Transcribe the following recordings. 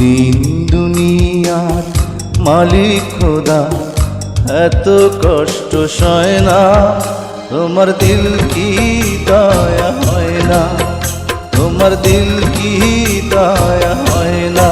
দিন দুনিয়ার মালিক খোদা, এত কষ্ট সয় না, তোমার দিল কি দয়া হয় না, তোমার দিল কি দয়া হয় না।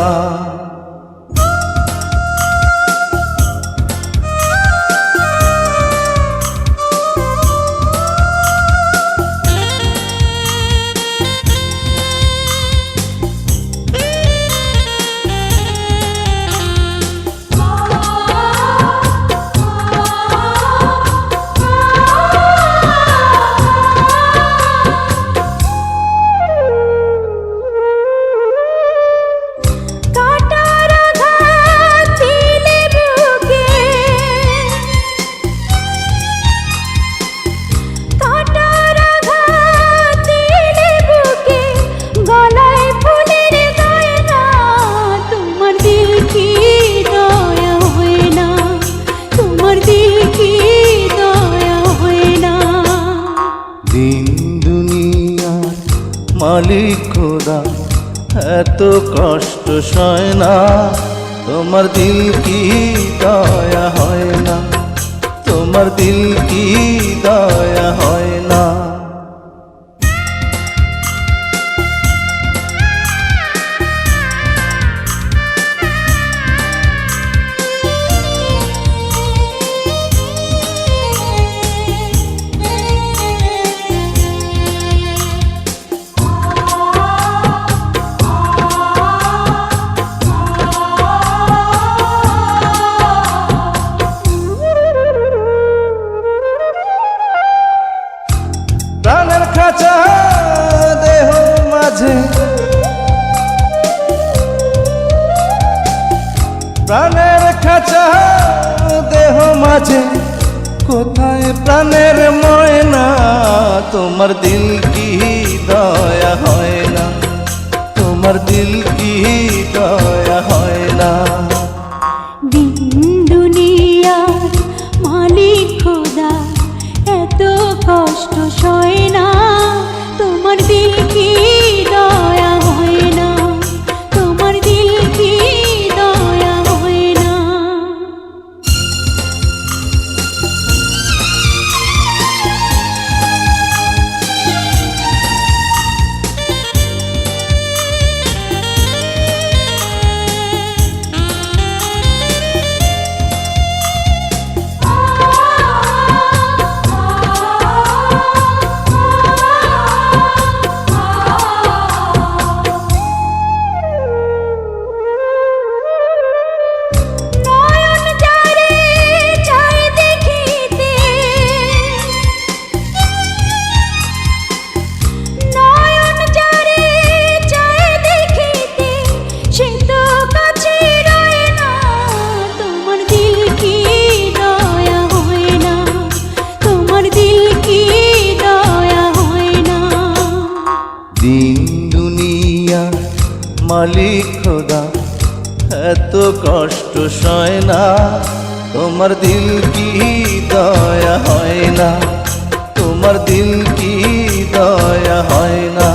মালিক খোদা, এত কষ্ট সয় না, তোমার দিল কি দয়া হয় না, তোমার দিল কি দয়া হয় না। প্রাণের খাঁচা দেহ মাঝে, প্রাণের খাঁচা দেহ মাঝে, কোথায় প্রাণের ময়না, তোমার দিল কি দয়া হয় না, তোমার দিল কি দয়া হয় না। দিন দুনিয়ার মালিক খোদা, এত কষ্ট সয় না, তোমার দিল কি দয়া হয় না, তোমার দিল কি দয়া হয় না। দিন দুনিয়া মালিক খোদা, এত কষ্ট সয় না, তোমার দিল কি দয়া হয় না, তোমার দিল কি দয়া হয় না।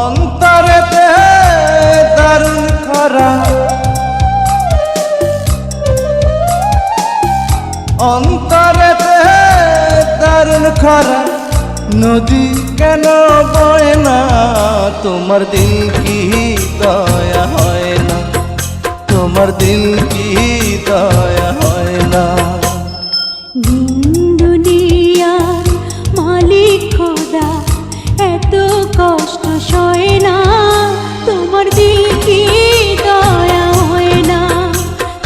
অন্তরেতে দারুণ খরা, অন্তরেতে দারুণ খরা, নদী কেন বয় না, তোমার দিল কি দয়া হয় না, তোমার দিল কি দয়া হয় না। দিন দুনিয়ার মালিক খোদা, এত কষ্ট সয় না, তোমার দিল কি দয়া হয় না,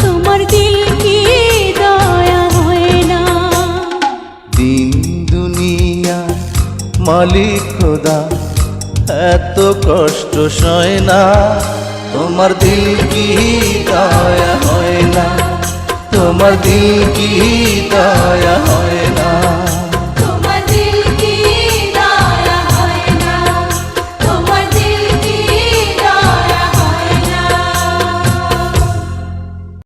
তোমার দিল কি দয়া হয় না। দিন দুনিয়া মালিক খোদা, এত কষ্ট সয় না, তোমার দিল কি তোমার দিল কি দয়া হয় না।